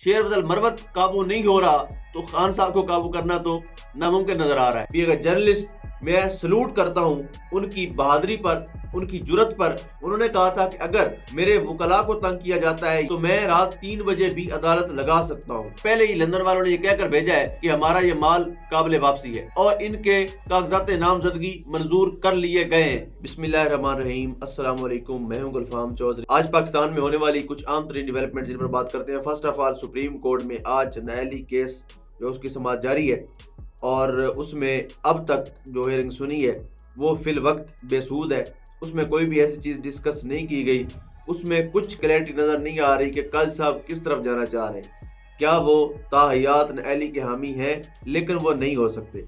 شیر افضل مروت قابو نہیں ہو رہا تو خان صاحب کو قابو کرنا تو ناممکن نظر آ رہا ہے۔ بھی اگر جرنلسٹ میں سلوٹ کرتا ہوں ان کی بہادری پر، ان کی جرت پر۔ انہوں نے کہا تھا کہ اگر میرے وکلاء کو تنگ کیا جاتا ہے تو میں رات 3 بجے بھی عدالت لگا سکتا ہوں۔ پہلے ہی لندن والوں نے یہ کہہ کر بھیجا ہے کہ ہمارا یہ مال قابل واپسی ہے اور ان کے کاغذات نامزدگی منظور کر لیے گئے ہیں۔ بسم اللہ الرحمن الرحیم، السلام علیکم، میں ہوں گلفام چودھری۔ آج پاکستان میں ہونے والی کچھ عام ترین ڈیولپمنٹ جن پر بات کرتے ہیں۔ First of all, supreme court میں آج نااہلی کیس جو اس کی سماعت جاری ہے اور اس میں اب تک جو ہیئرنگ سنی ہے وہ فی الوقت بے سود ہے۔ اس میں کوئی بھی ایسی چیز ڈسکس نہیں کی گئی۔ اس میں کچھ کلیئرٹی نظر نہیں آ رہی کہ قاضی صاحب کس طرف جانا چاہ رہے ہیں۔ کیا وہ تاحیات نااہلی کے حامی ہیں؟ لیکن وہ نہیں ہو سکتے۔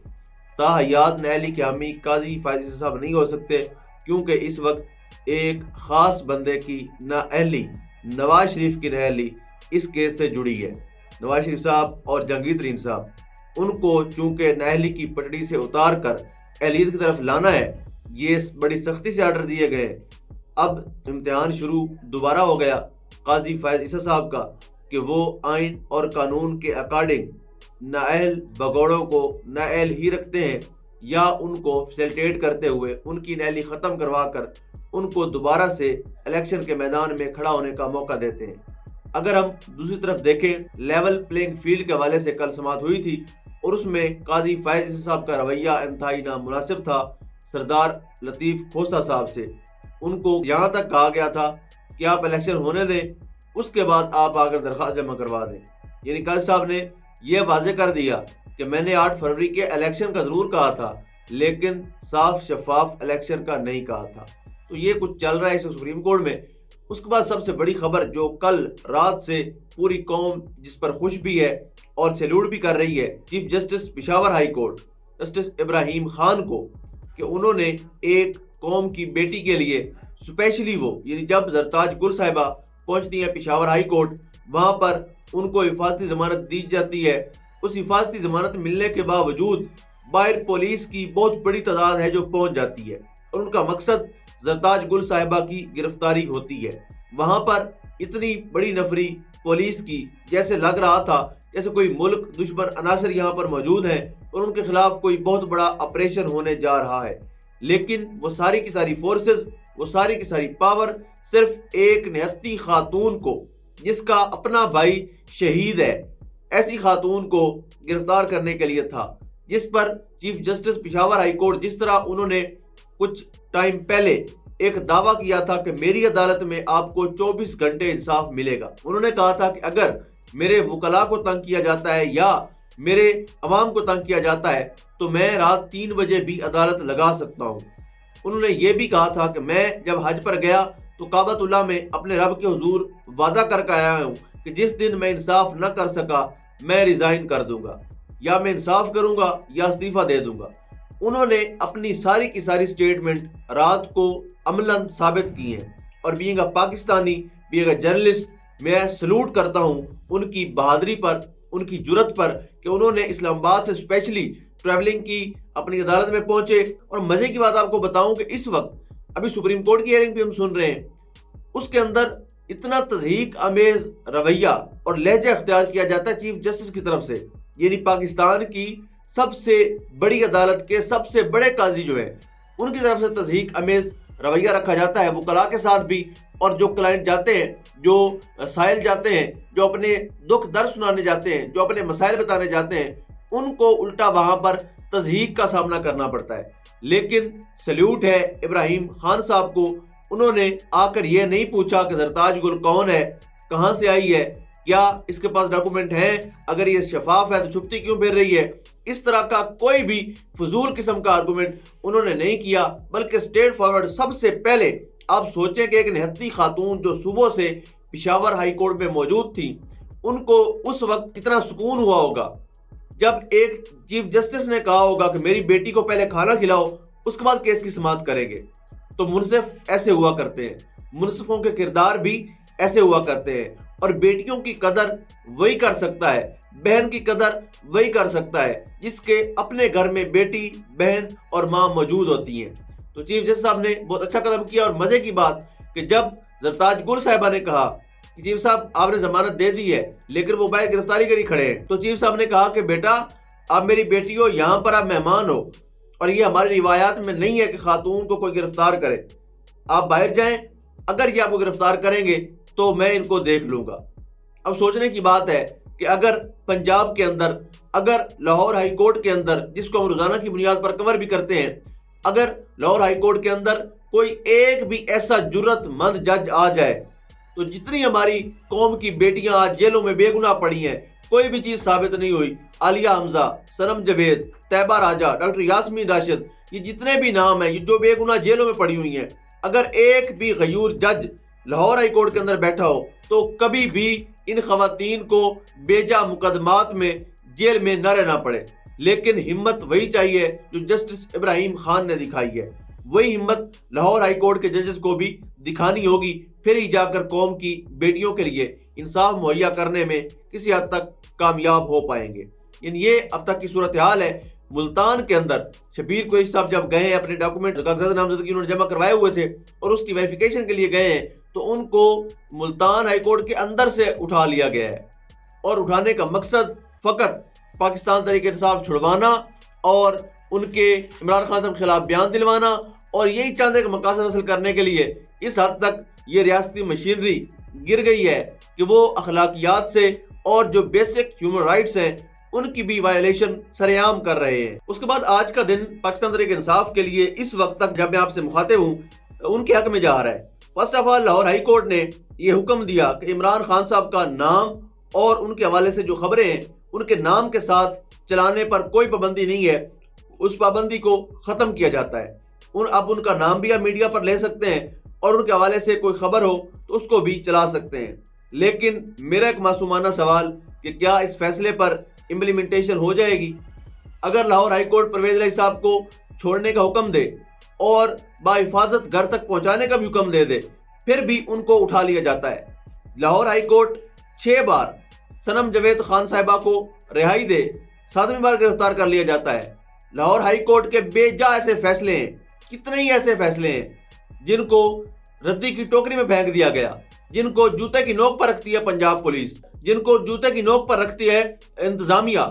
تاحیات نااہلی کے حامی قاضی فائز صاحب نہیں ہو سکتے، کیونکہ اس وقت ایک خاص بندے کی نااہلی، نواز شریف کی نااہلی اس کیس سے جڑی ہے۔ نواز شریف صاحب اور جہانگیر ترین صاحب، ان کو چونکہ نااہلی کی پٹڑی سے اتار کر اہلیت کی طرف لانا ہے، یہ بڑی سختی سے آرڈر دیے گئے۔ اب امتحان شروع دوبارہ ہو گیا قاضی فائز عیسیٰ صاحب کا کہ وہ آئین اور قانون کے اکارڈنگ نااہل بگوڑوں کو نااہل ہی رکھتے ہیں یا ان کو فیسیلیٹیٹ کرتے ہوئے ان کی نااہلی ختم کروا کر ان کو دوبارہ سے الیکشن کے میدان میں کھڑا ہونے کا موقع دیتے ہیں۔ اگر ہم دوسری طرف دیکھیں، لیول پلینگ فیلڈ کے حوالے سے کل سماعت ہوئی تھی اور اس میں قاضی فائز عیسیٰ صاحب کا رویہ انتہائی نامناسب تھا سردار لطیف کھوسہ صاحب سے۔ ان کو یہاں تک کہا گیا تھا کہ آپ الیکشن ہونے دیں، اس کے بعد آپ آ کر درخواست جمع کروا دیں۔ یعنی قاضی صاحب نے یہ واضح کر دیا کہ میں نے 8 فروری کے الیکشن کا ضرور کہا تھا لیکن صاف شفاف الیکشن کا نہیں کہا تھا۔ تو یہ کچھ چل رہا ہے اس سپریم کورٹ میں۔ اس کے بعد سب سے بڑی خبر جو کل رات سے پوری قوم جس پر خوش بھی ہے اور سیلوٹ بھی کر رہی ہے chief justice Peshawar high court justice Ibrahim Khan کو، کہ انہوں نے ایک قوم کی بیٹی کے لیے اسپیشلی وہ، یعنی جب زرتاج گل صاحبہ پہنچتی ہیں پشاور ہائی کورٹ، وہاں پر ان کو حفاظتی ضمانت دی جاتی ہے۔ اس حفاظتی ضمانت ملنے کے باوجود باہر پولیس کی بہت بڑی تعداد ہے جو پہنچ جاتی ہے اور ان کا مقصد زرتاج گل صاحبہ کی گرفتاری ہوتی ہے۔ وہاں پر اتنی بڑی نفری پولیس کی، جیسے لگ رہا تھا جیسے کوئی ملک دشمن عناصر یہاں پر موجود ہیں اور ان کے خلاف کوئی بہت بڑا آپریشن ہونے جا رہا ہے، لیکن وہ ساری کی ساری فورسز، وہ ساری کی ساری پاور صرف ایک نہتی خاتون کو، جس کا اپنا بھائی شہید ہے، ایسی خاتون کو گرفتار کرنے کے لیے تھا، جس پر chief justice Peshawar high court جس طرح انہوں نے کچھ ٹائم پہلے ایک دعویٰ کیا تھا کہ میری عدالت میں آپ کو 24 گھنٹے انصاف ملے گا۔ انہوں نے کہا تھا کہ اگر میرے وکلاء کو تنگ کیا جاتا ہے یا میرے عوام کو تنگ کیا جاتا ہے تو میں رات 3 بجے بھی عدالت لگا سکتا ہوں۔ انہوں نے یہ بھی کہا تھا کہ میں جب حج پر گیا تو کعبۃ اللہ میں اپنے رب کے حضور وعدہ کر کے آیا ہوں کہ جس دن میں انصاف نہ کر سکا میں ریزائن کر دوں گا، یا میں انصاف کروں گا یا استعفیٰ دے دوں گا۔ انہوں نے اپنی ساری کی ساری سٹیٹمنٹ رات کو عملاً ثابت کی ہیں، اور being a Pakistani, being a journalist, میں سلوٹ کرتا ہوں ان کی بہادری پر، ان کی جرت پر کہ انہوں نے اسلام آباد سے اسپیشلی ٹریولنگ کی، اپنی عدالت میں پہنچے۔ اور مزے کی بات آپ کو بتاؤں کہ اس وقت ابھی سپریم کورٹ کی ہیئرنگ پہ ہم سن رہے ہیں، اس کے اندر اتنا تضحیک آمیز رویہ اور لہجہ اختیار کیا جاتا ہے چیف جسٹس کی طرف سے، یعنی پاکستان کی سب سے بڑی عدالت کے سب سے بڑے قاضی جو ہیں ان کی طرف سے تضحیک امیز رویہ رکھا جاتا ہے وکلاء کے ساتھ بھی، اور جو کلائنٹ جاتے ہیں، جو سائل جاتے ہیں، جو اپنے دکھ درد سنانے جاتے ہیں، جو اپنے مسائل بتانے جاتے ہیں، ان کو الٹا وہاں پر تضحیک کا سامنا کرنا پڑتا ہے۔ لیکن سلیوٹ ہے ابراہیم خان صاحب کو، انہوں نے آ کر یہ نہیں پوچھا کہ زرتاج گل کون ہے، کہاں سے آئی ہے، کیا اس کے پاس ڈاکومنٹ ہیں، اگر یہ شفاف ہے تو چھپتی کیوں پھر رہی ہے۔ اس طرح کا کوئی بھی فضول قسم کا آرگومنٹ انہوں نے نہیں کیا، بلکہ اسٹریٹ فارورڈ سب سے پہلے آپ سوچیں کہ ایک نہتی خاتون جو صبح سے پشاور ہائی کورٹ میں موجود تھی، ان کو اس وقت کتنا سکون ہوا ہوگا جب ایک چیف جسٹس نے کہا ہوگا کہ میری بیٹی کو پہلے کھانا کھلاؤ اس کے بعد کیس کی سماعت کریں گے۔ تو منصف ایسے ہوا کرتے ہیں، منصفوں کے کردار بھی ایسے ہوا کرتے ہیں، اور بیٹیوں کی قدر وہی کر سکتا ہے، بہن کی قدر وہی کر سکتا ہے جس کے اپنے گھر میں بیٹی، بہن اور ماں موجود ہوتی ہیں۔ تو چیف جسٹس صاحب نے بہت اچھا قدم کیا، اور مزے کی بات کہ جب زرتاج گل صاحبہ نے کہا کہ چیف صاحب آپ نے ضمانت دے دی ہے لیکن وہ باہر گرفتاری کے لیے کھڑے ہیں. تو چیف صاحب نے کہا کہ بیٹا آپ میری بیٹی ہو, یہاں پر آپ مہمان ہو اور یہ ہماری روایات میں نہیں ہے کہ خاتون کو کوئی گرفتار کرے. آپ باہر جائیں, اگر یہ آپ کو گرفتار کریں گے تو میں ان کو دیکھ لوں گا. اب سوچنے کی بات ہے کہ اگر پنجاب کے اندر, اگر لاہور ہائی کورٹ کے اندر, جس کو ہم روزانہ کی بنیاد پر کور بھی کرتے ہیں, اگر لاہور ہائی کورٹ کے اندر کوئی ایک بھی ایسا جرت مند جج آ جائے تو جتنی ہماری قوم کی بیٹیاں آج جیلوں میں بے گناہ پڑی ہیں, کوئی بھی چیز ثابت نہیں ہوئی, عالیہ حمزہ, صنم جاوید, طیبہ راجہ, ڈاکٹر یاسمین راشد, یہ جتنے بھی نام ہیں جو بے گناہ جیلوں میں پڑی ہوئی ہیں, اگر ایک بھی غیور جج لاہور ہائی کورٹ کے اندر بیٹھا ہو تو کبھی بھی ان خواتین کو بیجا مقدمات میں جیل میں نہ رہنا پڑے. لیکن ہمت وہی چاہیے جو جسٹس ابراہیم خان نے دکھائی ہے, وہی ہمت لاہور ہائی کورٹ کے ججز کو بھی دکھانی ہوگی, پھر ہی جا کر قوم کی بیٹیوں کے لیے انصاف مہیا کرنے میں کسی حد تک کامیاب ہو پائیں گے. یعنی یہ اب تک کی صورتحال ہے. ملتان کے اندر شبیر قریشی صاحب جب گئے ہیں, اپنے ڈاکومنٹ کاغذات نامزدگی انہوں نے جمع کروائے ہوئے تھے اور اس کی ویریفیکیشن کے لیے گئے ہیں, تو ان کو ملتان ہائی کورٹ کے اندر سے اٹھا لیا گیا ہے, اور اٹھانے کا مقصد فقط پاکستان تحریک انصاف چھڑوانا اور ان کے عمران خان صاحب کے خلاف بیان دلوانا, اور یہی چاند ایک مقاصد حاصل کرنے کے لیے اس حد تک یہ ریاستی مشینری گر گئی ہے کہ وہ اخلاقیات سے اور جو بیسک ہیومن رائٹس ہیں ان کی بھی وائلیشن سر عام کر رہے ہیں. اس کے بعد آج کا دن پاکستان تحریک انصاف کے لیے اس وقت تک جب میں آپ سے مخاطب ہوں ان کے حق میں جا رہا ہے. First of all Lahore high court نے یہ حکم دیا کہ عمران خان صاحب کا نام اور ان کے حوالے سے جو خبریں ہیں ان کے نام کے ساتھ چلانے پر کوئی پابندی نہیں ہے, اس پابندی کو ختم کیا جاتا ہے. اب ان کا نام بھی آپ میڈیا پر لے سکتے ہیں اور ان کے حوالے سے کوئی خبر ہو تو اس کو بھی چلا سکتے ہیں. لیکن میرا ایک معصومانہ سوال کہ کیا اس فیصلے پر امپلیمنٹیشن ہو جائے گی؟ اگر لاہور ہائی کورٹ پرویز الہی صاحب کو چھوڑنے کا حکم دے اور بحفاظت گھر تک پہنچانے کا بھی حکم دے دے, پھر بھی ان کو اٹھا لیا جاتا ہے. لاہور ہائی کورٹ 6 بار صنم جاوید خان صاحبہ کو رہائی دے, 7ویں بار گرفتار کر لیا جاتا ہے. لاہور ہائی کورٹ کے بے جا ایسے فیصلے ہیں, کتنے ہی ایسے فیصلے ہیں جن کو ردی کی ٹوکری میں پھینک دیا گیا, جن کو جوتے کی نوک پر رکھتی ہے پنجاب پولیس, جن کو جوتے کی نوک پر رکھتی ہے انتظامیہ.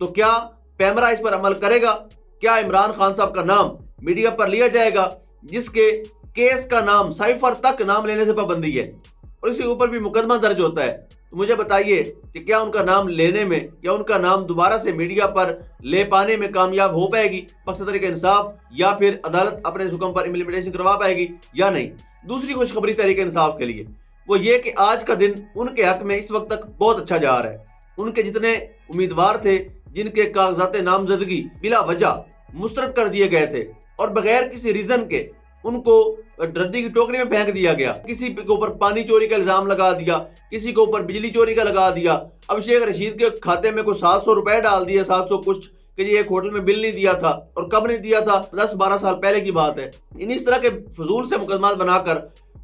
تو کیا پیمرا اس پر عمل کرے گا؟ کیا عمران خان صاحب کا نام میڈیا پر لیا جائے گا جس کے کیس کا نام سائفر تک نام لینے سے پابندی ہے اور اس کے اوپر بھی مقدمہ درج ہوتا ہے؟ تو مجھے بتائیے کہ کیا ان کا نام لینے میں یا ان کا نام دوبارہ سے میڈیا پر لے پانے میں کامیاب ہو پائے گی پاکستان تحریک انصاف, یا پھر عدالت اپنے اس حکم پر امپلیمنٹیشن کروا پائے گی یا نہیں؟ دوسری خوشخبری تحریک انصاف کے لیے وہ یہ کہ آج کا دن ان کے حق میں اس وقت تک بہت اچھا جا رہا ہے. ان کے جتنے امیدوار تھے جن کے کاغذات نامزدگی بلا وجہ مسترد کر دیے گئے تھے اور بغیر کسی ریزن کے ان کو ردی کی ٹوکری میں پھینک دیا گیا, کسی کے اوپر پانی چوری کا الزام لگا دیا, کسی کے اوپر بجلی چوری کا لگا دیا. اب شیخ رشید کے کھاتے میں کوئی 700 روپے ڈال دیے, 700 کچھ, کہ یہ ایک ہوٹل میں بل نہیں دیا تھا اور کب نہیں دیا تھا, 10-12 سال پہلے کی بات ہے. اس طرح کے فضول سے مقدمات بنا کر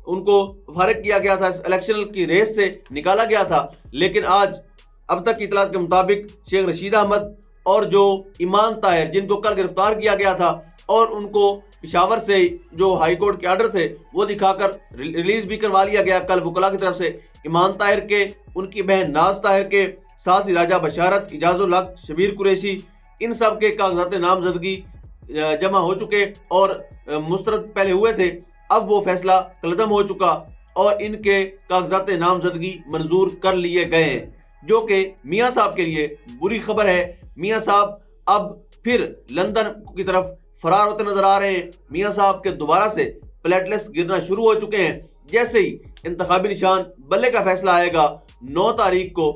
ان کو فارغ کیا گیا تھا, الیکشن کی ریس سے نکالا گیا تھا. لیکن آج اب تک کی اطلاعات کے مطابق شیخ رشید احمد اور جو ایمان طاہر جن کو کل گرفتار کیا گیا تھا اور ان کو پشاور سے جو ہائی کورٹ کے آرڈر تھے وہ دکھا کر ریلیز بھی کروا لیا گیا کل وکلاء کی طرف سے. ایمان طاہر کے, ان کی بہن ناز طاہر کے, ساتھ ہی راجہ بشارت, اعجاز الحق, شبیر قریشی, ان سب کے کاغذات نامزدگی جمع ہو چکے اور مسترد پہلے ہوئے تھے. اب وہ فیصلہ قلعدم ہو چکا اور ان کے کاغذات نامزدگی منظور کر لیے گئے ہیں, جو کہ میاں صاحب کے لیے بری خبر ہے. میاں صاحب اب پھر لندن کی طرف فرار ہوتے نظر آ رہے ہیں. میاں صاحب کے دوبارہ سے پلیٹلیٹس گرنا شروع ہو چکے ہیں. جیسے ہی انتخابی نشان بلے کا فیصلہ آئے گا 9 تاریخ کو,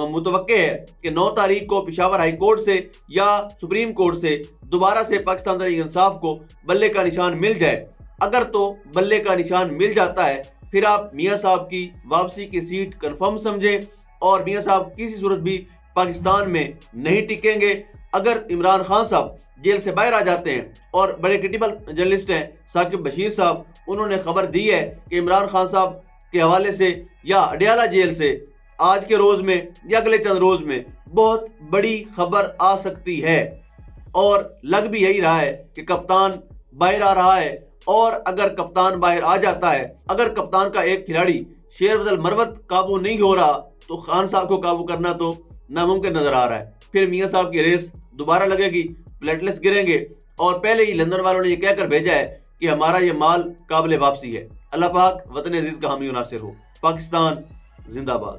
متوقع ہے کہ 9 تاریخ کو پشاور ہائی کورٹ سے یا سپریم کورٹ سے دوبارہ سے پاکستان تحریک انصاف کو بلے کا نشان مل جائے. اگر تو بلے کا نشان مل جاتا ہے پھر آپ میاں صاحب کی واپسی کی سیٹ کنفرم سمجھیں اور میاں صاحب کسی صورت بھی پاکستان میں نہیں ٹکیں گے. اگر عمران خان صاحب جیل سے باہر آ جاتے ہیں, اور بڑے کریڈیبل جرنلسٹ ہیں ثاقب بشیر صاحب, انہوں نے خبر دی ہے کہ عمران خان صاحب کے حوالے سے یا اڈیالہ جیل سے آج کے روز میں یا اگلے چند روز میں بہت بڑی خبر آ سکتی ہے, اور لگ بھی یہی رہا ہے کہ کپتان باہر آ رہا ہے. اور اگر کپتان باہر آ جاتا ہے, اگر کپتان کا ایک کھلاڑی شیر افضل مروت قابو نہیں ہو رہا تو خان صاحب کو قابو کرنا تو ناممکن نظر آ رہا ہے. پھر میاں صاحب کی ریس دوبارہ لگے گی, پلیٹلیٹس گریں گے, اور پہلے ہی لندن والوں نے یہ کہہ کر بھیجا ہے کہ ہمارا یہ مال قابل واپسی ہے. اللہ پاک وطن عزیز کا حامی و ناصر ہو. پاکستان زندہ باد.